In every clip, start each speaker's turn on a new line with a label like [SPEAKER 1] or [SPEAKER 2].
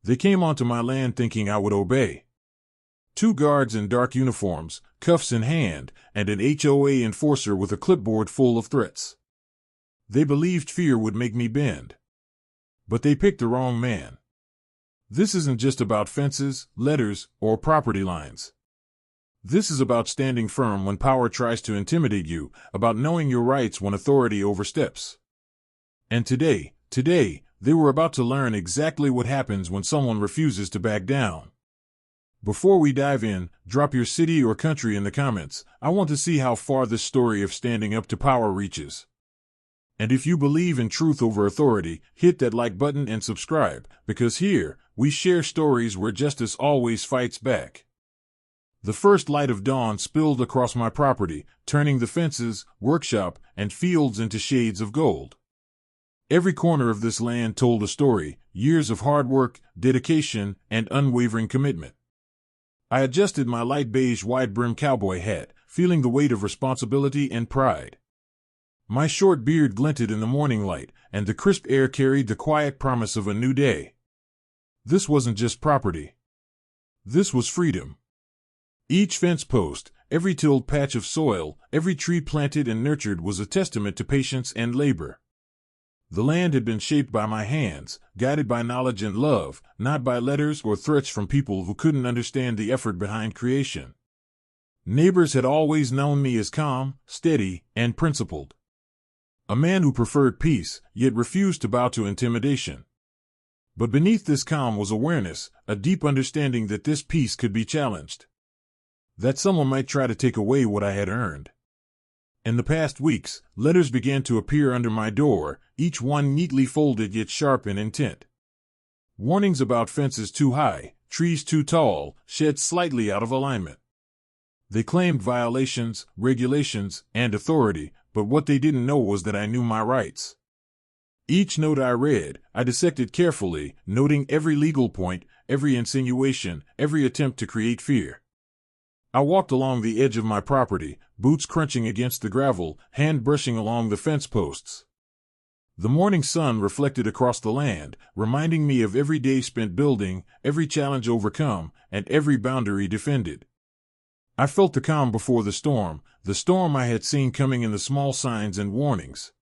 [SPEAKER 1] They came onto my land thinking I would obey. Two guards in dark uniforms, cuffs in hand, and an HOA enforcer with a clipboard full of threats. They believed fear would make me bend. But they picked the wrong man. This isn't just about fences, letters, or property lines. This is about standing firm when power tries to intimidate you, about knowing your rights when authority oversteps. And today, they were about to learn exactly what happens when someone refuses to back down. Before we dive in, drop your city or country in the comments. I want to see how far this story of standing up to power reaches. And if you believe in truth over authority, hit that like button and subscribe, because here, we share stories where justice always fights back. The first light of dawn spilled across my property, turning the fences, workshop, and fields into shades of gold. Every corner of this land told a story, years of hard work, dedication, and unwavering commitment. I adjusted my light beige wide-brimmed cowboy hat, feeling the weight of responsibility and pride. My short beard glinted in the morning light, and the crisp air carried the quiet promise of a new day. This wasn't just property. This was freedom. Each fence post, every tilled patch of soil, every tree planted and nurtured was a testament to patience and labor. The land had been shaped by my hands, guided by knowledge and love, not by letters or threats from people who couldn't understand the effort behind creation. Neighbors had always known me as calm, steady, and principled. A man who preferred peace, yet refused to bow to intimidation. But beneath this calm was awareness, a deep understanding that this peace could be challenged. That someone might try to take away what I had earned. In the past weeks, letters began to appear under my door, each one neatly folded yet sharp in intent. Warnings about fences too high, trees too tall, sheds slightly out of alignment. They claimed violations, regulations, and authority, but what they didn't know was that I knew my rights. Each note I read, I dissected carefully, noting every legal point, every insinuation, every attempt to create fear. I walked along the edge of my property, boots crunching against the gravel, hand brushing along the fence posts. The morning sun reflected across the land, reminding me of every day spent building, every challenge overcome, and every boundary defended. I felt the calm before the storm I had seen coming in the small signs and warnings.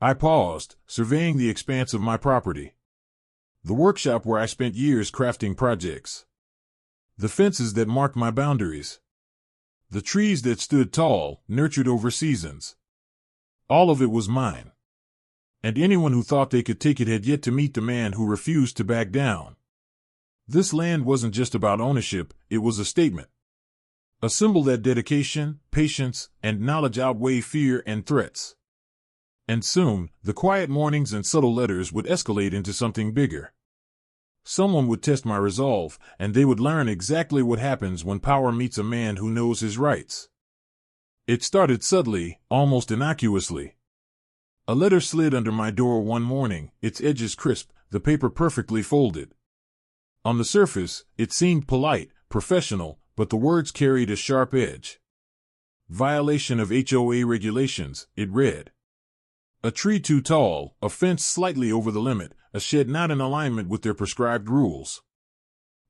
[SPEAKER 1] I paused, surveying the expanse of my property. The workshop where I spent years crafting projects. The fences that marked my boundaries. The trees that stood tall, nurtured over seasons. All of it was mine. And anyone who thought they could take it had yet to meet the man who refused to back down. This land wasn't just about ownership, it was a statement. A symbol that dedication, patience, and knowledge outweigh fear and threats. And soon, the quiet mornings and subtle letters would escalate into something bigger. Someone would test my resolve, and they would learn exactly what happens when power meets a man who knows his rights. It started subtly, almost innocuously. A letter slid under my door one morning, its edges crisp, the paper perfectly folded. On the surface, it seemed polite, professional, but the words carried a sharp edge. Violation of HOA regulations, it read. A tree too tall, a fence slightly over the limit, a shed not in alignment with their prescribed rules.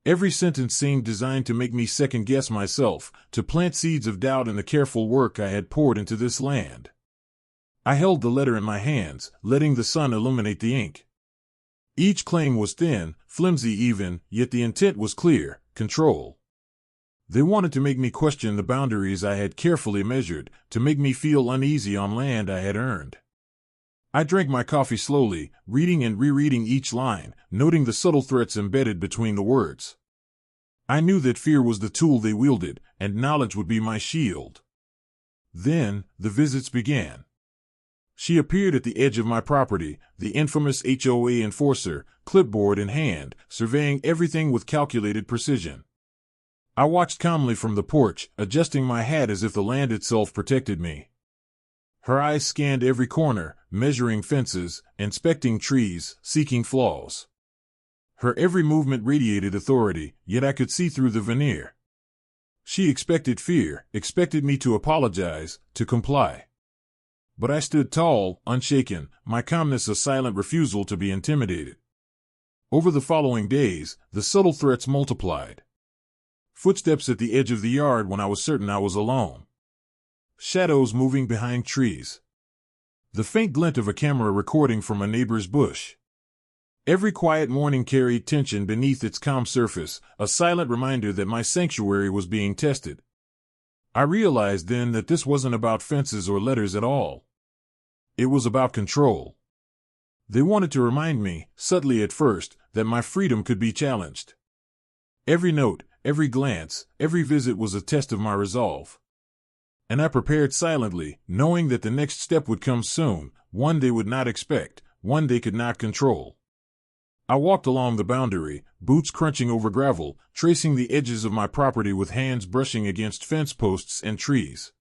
[SPEAKER 1] Every sentence seemed designed to make me second-guess myself, to plant seeds of doubt in the careful work I had poured into this land. I held the letter in my hands, letting the sun illuminate the ink. Each claim was thin, flimsy even, yet the intent was clear: control. They wanted to make me question the boundaries I had carefully measured, to make me feel uneasy on land I had earned. I drank my coffee slowly, reading and rereading each line, noting the subtle threats embedded between the words. I knew that fear was the tool they wielded, and knowledge would be my shield. Then, the visits began. She appeared at the edge of my property, the infamous HOA enforcer, clipboard in hand, surveying everything with calculated precision. I watched calmly from the porch, adjusting my hat as if the land itself protected me. Her eyes scanned every corner, measuring fences, inspecting trees, seeking flaws. Her every movement radiated authority, yet I could see through the veneer. She expected fear, expected me to apologize, to comply. But I stood tall, unshaken, my calmness a silent refusal to be intimidated. Over the following days, the subtle threats multiplied. Footsteps at the edge of the yard when I was certain I was alone. Shadows moving behind trees. The faint glint of a camera recording from a neighbor's bush. Every quiet morning carried tension beneath its calm surface, a silent reminder that my sanctuary was being tested. I realized then that this wasn't about fences or letters at all. It was about control. They wanted to remind me, subtly at first, that my freedom could be challenged. Every note, every glance, every visit was a test of my resolve. And I prepared silently, knowing that the next step would come soon, one they would not expect, one they could not control. I walked along the boundary, boots crunching over gravel, tracing the edges of my property with hands brushing against fence posts and trees.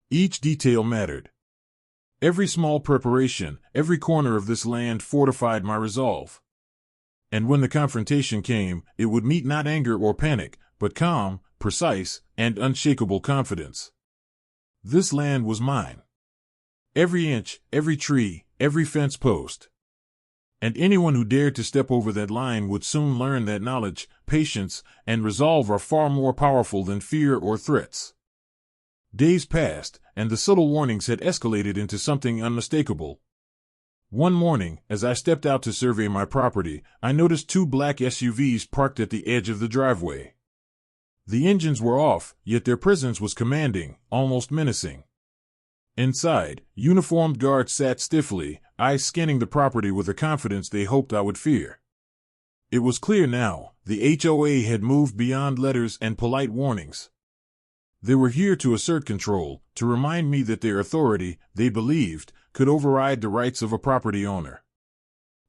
[SPEAKER 1] Each detail mattered. Every small preparation, every corner of this land fortified my resolve. And when the confrontation came, it would meet not anger or panic, but calm, precise, and unshakable confidence. This land was mine. Every inch, every tree, every fence post. And anyone who dared to step over that line would soon learn that knowledge, patience, and resolve are far more powerful than fear or threats. Days passed, and the subtle warnings had escalated into something unmistakable. One morning, as I stepped out to survey my property, I noticed two black SUVs parked at the edge of the driveway. The engines were off, yet their presence was commanding, almost menacing. Inside, uniformed guards sat stiffly, eyes scanning the property with a confidence they hoped I would fear. It was clear now, the HOA had moved beyond letters and polite warnings. They were here to assert control, to remind me that their authority, they believed, could override the rights of a property owner.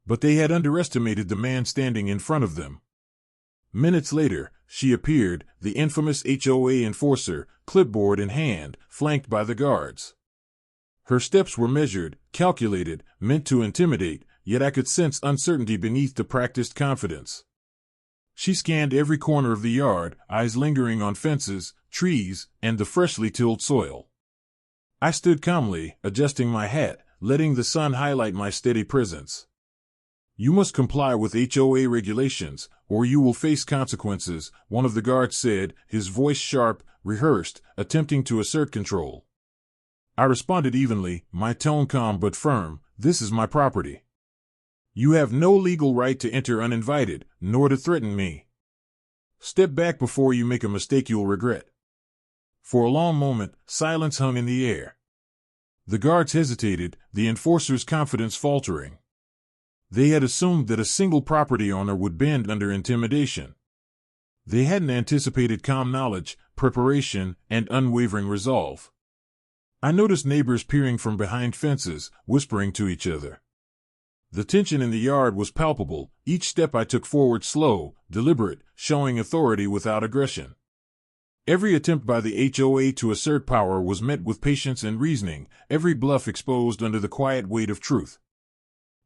[SPEAKER 1] But they had underestimated the man standing in front of them. Minutes later, she appeared, the infamous HOA enforcer, clipboard in hand, flanked by the guards. Her steps were measured, calculated, meant to intimidate, yet I could sense uncertainty beneath the practiced confidence. She scanned every corner of the yard, eyes lingering on fences, trees, and the freshly tilled soil. I stood calmly, adjusting my hat, letting the sun highlight my steady presence. "You must comply with HOA regulations, or you will face consequences," one of the guards said, his voice sharp, rehearsed, attempting to assert control. I responded evenly, my tone calm but firm, "This is my property. You have no legal right to enter uninvited, nor to threaten me. Step back before you make a mistake you'll regret." For a long moment, silence hung in the air. The guards hesitated, the enforcer's confidence faltering. They had assumed that a single property owner would bend under intimidation. They hadn't anticipated calm knowledge, preparation, and unwavering resolve. I noticed neighbors peering from behind fences, whispering to each other. The tension in the yard was palpable, each step I took forward slow, deliberate, showing authority without aggression. Every attempt by the HOA to assert power was met with patience and reasoning, every bluff exposed under the quiet weight of truth.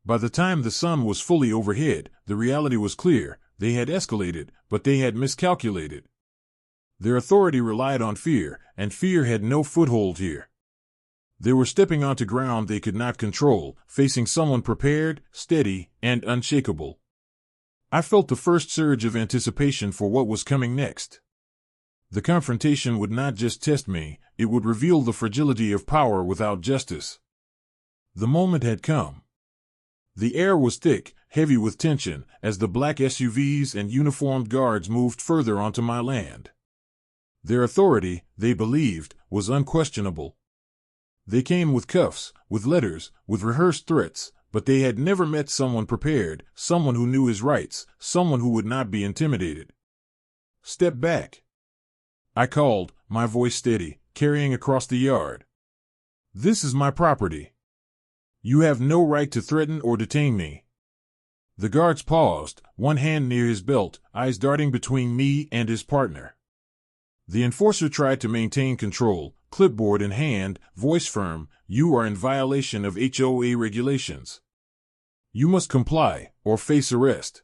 [SPEAKER 1] By the time the sun was fully overhead, the reality was clear. They had escalated, but they had miscalculated. Their authority relied on fear, and fear had no foothold here. They were stepping onto ground they could not control, facing someone prepared, steady, and unshakable. I felt the first surge of anticipation for what was coming next. The confrontation would not just test me, it would reveal the fragility of power without justice. The moment had come. The air was thick, heavy with tension, as the black SUVs and uniformed guards moved further onto my land. Their authority, they believed, was unquestionable. They came with cuffs, with letters, with rehearsed threats, but they had never met someone prepared, someone who knew his rights, someone who would not be intimidated. "Step back," I called, my voice steady, carrying across the yard. "This is my property. You have no right to threaten or detain me." The guards paused, one hand near his belt, eyes darting between me and his partner. The enforcer tried to maintain control, clipboard in hand, voice firm, "You are in violation of HOA regulations. You must comply, or face arrest."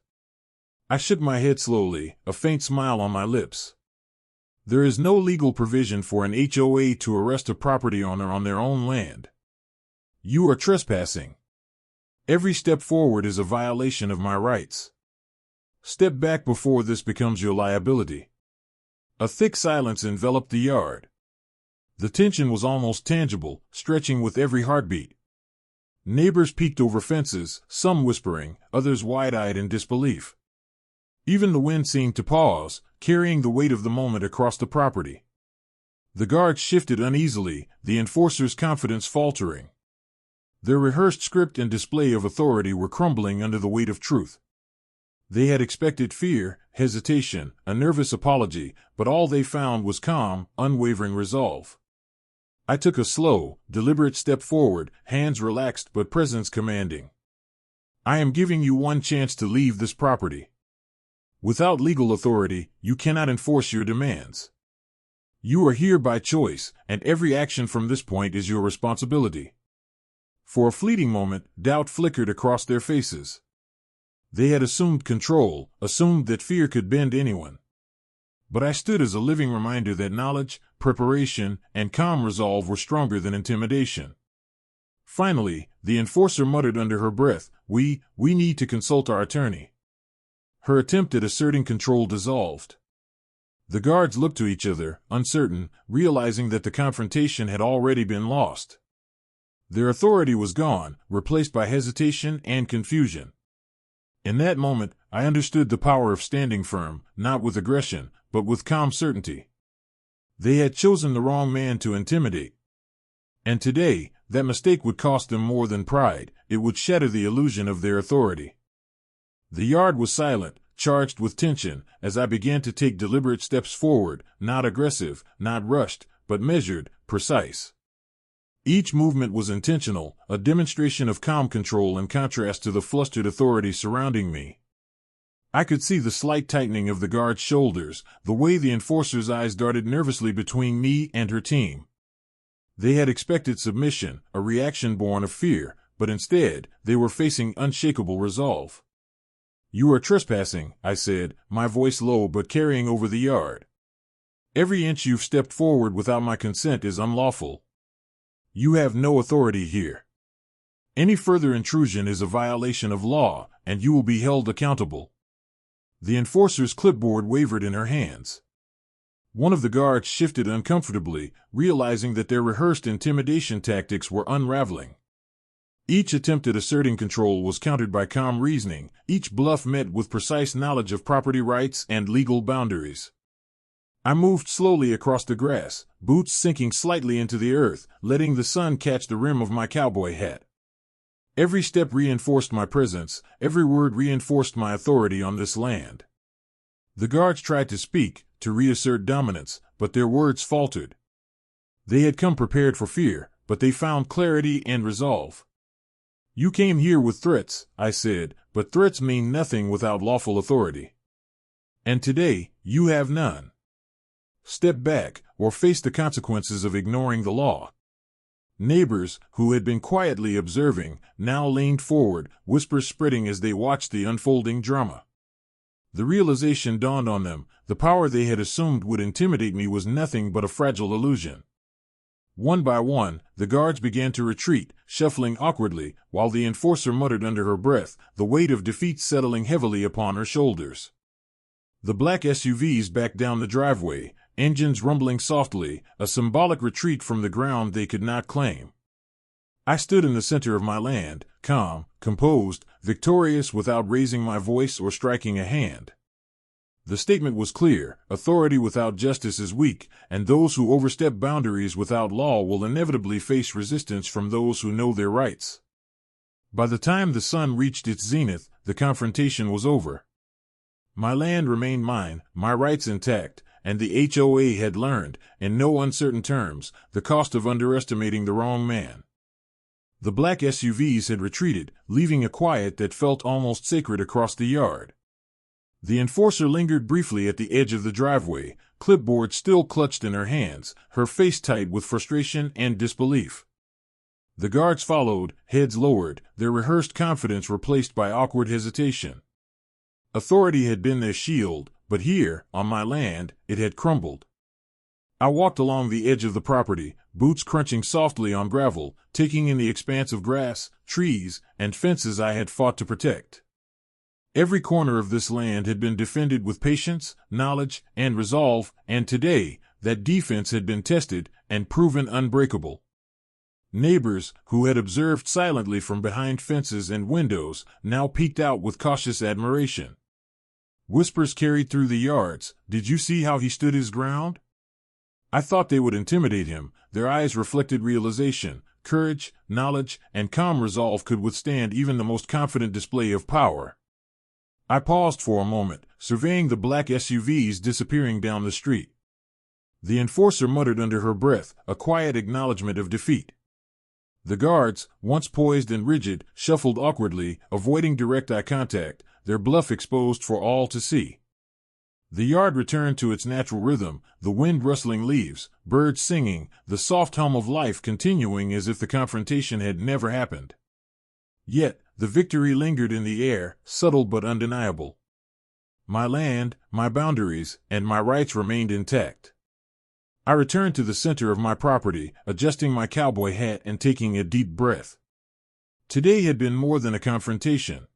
[SPEAKER 1] I shook my head slowly, a faint smile on my lips. There is no legal provision for an HOA to arrest a property owner on their own land. You are trespassing. Every step forward is a violation of my rights. Step back before this becomes your liability. A thick silence enveloped the yard. The tension was almost tangible, stretching with every heartbeat. Neighbors peeked over fences, some whispering, others wide-eyed in disbelief. Even the wind seemed to pause, carrying the weight of the moment across the property. The guards shifted uneasily, the enforcer's confidence faltering. Their rehearsed script and display of authority were crumbling under the weight of truth. They had expected fear, hesitation, a nervous apology, but all they found was calm, unwavering resolve. I took a slow, deliberate step forward, hands relaxed but presence commanding. I am giving you one chance to leave this property. Without legal authority, you cannot enforce your demands. You are here by choice, and every action from this point is your responsibility. For a fleeting moment, doubt flickered across their faces. They had assumed control, assumed that fear could bend anyone. But I stood as a living reminder that knowledge, preparation, and calm resolve were stronger than intimidation. Finally, the enforcer muttered under her breath, We need to consult our attorney." Her attempt at asserting control dissolved. The guards looked to each other, uncertain, realizing that the confrontation had already been lost. Their authority was gone, replaced by hesitation and confusion. In that moment, I understood the power of standing firm, not with aggression, but with calm certainty. They had chosen the wrong man to intimidate. And today, that mistake would cost them more than pride, it would shatter the illusion of their authority. The yard was silent, charged with tension, as I began to take deliberate steps forward, not aggressive, not rushed, but measured, precise. Each movement was intentional, a demonstration of calm control in contrast to the flustered authority surrounding me. I could see the slight tightening of the guard's shoulders, the way the enforcer's eyes darted nervously between me and her team. They had expected submission, a reaction born of fear, but instead, they were facing unshakable resolve. "You are trespassing," I said, my voice low but carrying over the yard. "Every inch you've stepped forward without my consent is unlawful. You have no authority here. Any further intrusion is a violation of law, and you will be held accountable." The enforcer's clipboard wavered in her hands. One of the guards shifted uncomfortably, realizing that their rehearsed intimidation tactics were unraveling. Each attempt at asserting control was countered by calm reasoning, each bluff met with precise knowledge of property rights and legal boundaries. I moved slowly across the grass, boots sinking slightly into the earth, letting the sun catch the rim of my cowboy hat. Every step reinforced my presence, every word reinforced my authority on this land. The guards tried to speak, to reassert dominance, but their words faltered. They had come prepared for fear, but they found clarity and resolve. "You came here with threats," I said, "but threats mean nothing without lawful authority. And today, you have none. Step back, or face the consequences of ignoring the law." Neighbors, who had been quietly observing, now leaned forward, whispers spreading as they watched the unfolding drama. The realization dawned on them, the power they had assumed would intimidate me was nothing but a fragile illusion. One by one, the guards began to retreat, shuffling awkwardly, while the enforcer muttered under her breath, the weight of defeat settling heavily upon her shoulders. The black SUVs backed down the driveway, engines rumbling softly, a symbolic retreat from the ground they could not claim. I stood in the center of my land, calm, composed, victorious without raising my voice or striking a hand. The statement was clear: authority without justice is weak, and those who overstep boundaries without law will inevitably face resistance from those who know their rights. By the time the sun reached its zenith, the confrontation was over. My land remained mine, my rights intact, and the HOA had learned, in no uncertain terms, the cost of underestimating the wrong man. The black SUVs had retreated, leaving a quiet that felt almost sacred across the yard. The enforcer lingered briefly at the edge of the driveway, clipboard still clutched in her hands, her face tight with frustration and disbelief. The guards followed, heads lowered, their rehearsed confidence replaced by awkward hesitation. Authority had been their shield, but here, on my land, it had crumbled. I walked along the edge of the property, boots crunching softly on gravel, taking in the expanse of grass, trees, and fences I had fought to protect. Every corner of this land had been defended with patience, knowledge, and resolve, and today, that defense had been tested and proven unbreakable. Neighbors, who had observed silently from behind fences and windows, now peeked out with cautious admiration. Whispers carried through the yards. "Did you see how he stood his ground?" I thought they would intimidate him. Their eyes reflected realization. Courage, knowledge, and calm resolve could withstand even the most confident display of power. I paused for a moment, surveying the black SUVs disappearing down the street. The enforcer muttered under her breath, a quiet acknowledgement of defeat. The guards, once poised and rigid, shuffled awkwardly, avoiding direct eye contact, their bluff exposed for all to see. The yard returned to its natural rhythm, the wind rustling leaves, birds singing, the soft hum of life continuing as if the confrontation had never happened. Yet, the victory lingered in the air, subtle but undeniable. My land, my boundaries, and my rights remained intact. I returned to the center of my property, adjusting my cowboy hat and taking a deep breath. Today had been more than a confrontation.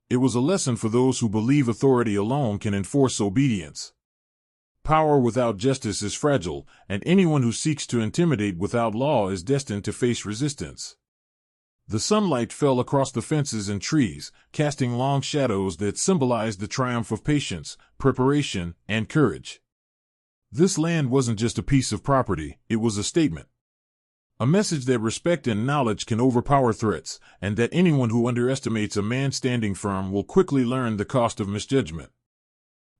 [SPEAKER 1] It was a lesson for those who believe authority alone can enforce obedience. Power without justice is fragile, and anyone who seeks to intimidate without law is destined to face resistance. The sunlight fell across the fences and trees, casting long shadows that symbolized the triumph of patience, preparation, and courage. This land wasn't just a piece of property, it was a statement. A message that respect and knowledge can overpower threats, and that anyone who underestimates a man standing firm will quickly learn the cost of misjudgment.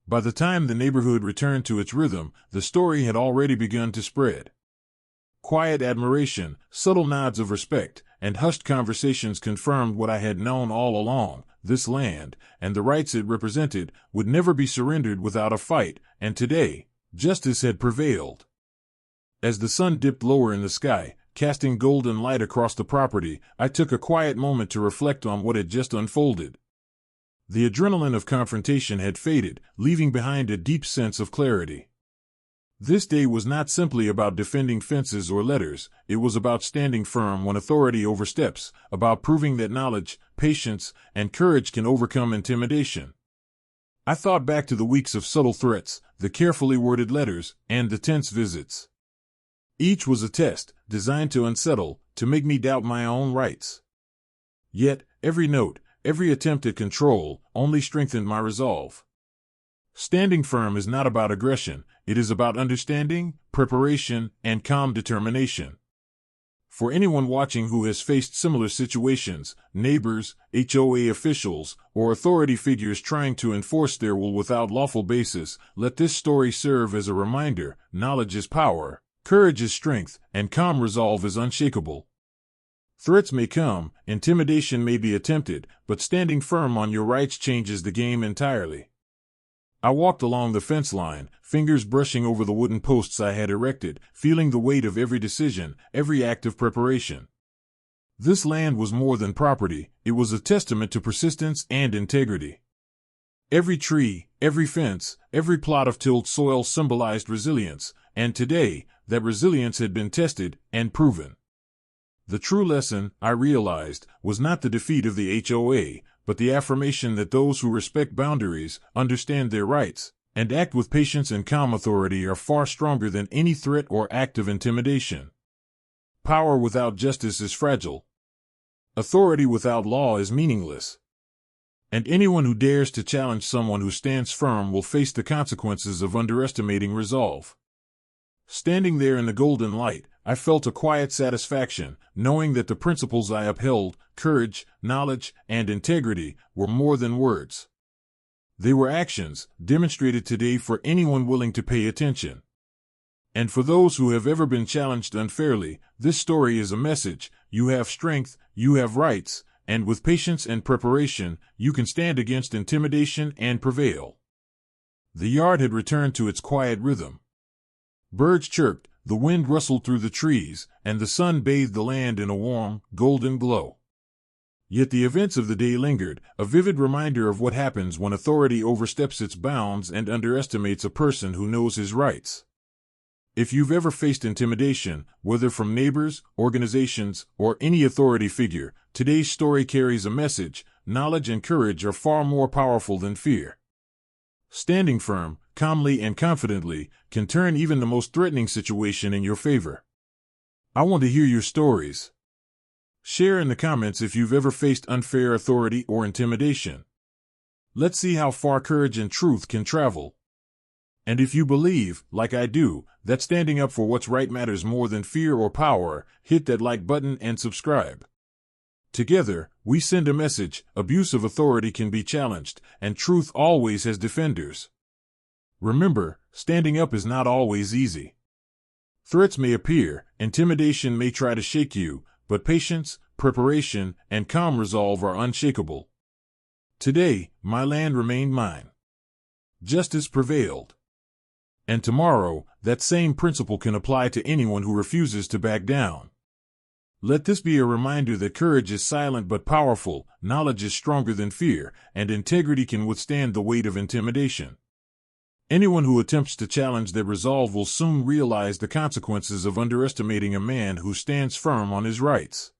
[SPEAKER 1] By the time the neighborhood returned to its rhythm, the story had already begun to spread. Quiet admiration, subtle nods of respect, and hushed conversations confirmed what I had known all along: this land, and the rights it represented, would never be surrendered without a fight, and today, justice had prevailed. As the sun dipped lower in the sky, casting golden light across the property, I took a quiet moment to reflect on what had just unfolded. The adrenaline of confrontation had faded, leaving behind a deep sense of clarity. This day was not simply about defending fences or letters, it was about standing firm when authority oversteps, about proving that knowledge, patience, and courage can overcome intimidation. I thought back to the weeks of subtle threats, the carefully worded letters, and the tense visits. Each was a test, designed to unsettle, to make me doubt my own rights. Yet, every note, every attempt at control, only strengthened my resolve. Standing firm is not about aggression, it is about understanding, preparation, and calm determination. For anyone watching who has faced similar situations, neighbors, HOA officials, or authority figures trying to enforce their will without lawful basis, let this story serve as a reminder: knowledge is power. Courage is strength, and calm resolve is unshakable. Threats may come, intimidation may be attempted, but standing firm on your rights changes the game entirely. I walked along the fence line, fingers brushing over the wooden posts I had erected, feeling the weight of every decision, every act of preparation. This land was more than property, it was a testament to persistence and integrity. Every tree, every fence, every plot of tilled soil symbolized resilience, and today, that resilience had been tested and proven. The true lesson, I realized, was not the defeat of the HOA, but the affirmation that those who respect boundaries, understand their rights, and act with patience and calm authority are far stronger than any threat or act of intimidation. Power without justice is fragile. Authority without law is meaningless. And anyone who dares to challenge someone who stands firm will face the consequences of underestimating resolve. Standing there in the golden light, I felt a quiet satisfaction, knowing that the principles I upheld, courage, knowledge, and integrity, were more than words. They were actions, demonstrated today for anyone willing to pay attention. And for those who have ever been challenged unfairly, this story is a message: you have strength, you have rights, and with patience and preparation, you can stand against intimidation and prevail. The yard had returned to its quiet rhythm. Birds chirped, the wind rustled through the trees, and the sun bathed the land in a warm, golden glow. Yet the events of the day lingered, a vivid reminder of what happens when authority oversteps its bounds and underestimates a person who knows his rights. If you've ever faced intimidation, whether from neighbors, organizations, or any authority figure, today's story carries a message: knowledge, and courage are far more powerful than fear. Standing firm, calmly, and confidently can turn even the most threatening situation in your favor. I want to hear your stories. Share in the comments if you've ever faced unfair authority or intimidation. Let's see how far courage and truth can travel. And if you believe, like I do, that standing up for what's right matters more than fear or power, hit that like button and subscribe. Together, we send a message: abuse of authority can be challenged, and truth always has defenders. Remember, standing up is not always easy. Threats may appear, intimidation may try to shake you, but patience, preparation, and calm resolve are unshakable. Today, my land remained mine. Justice prevailed. And tomorrow, that same principle can apply to anyone who refuses to back down. Let this be a reminder that courage is silent but powerful, knowledge is stronger than fear, and integrity can withstand the weight of intimidation. Anyone who attempts to challenge that resolve will soon realize the consequences of underestimating a man who stands firm on his rights.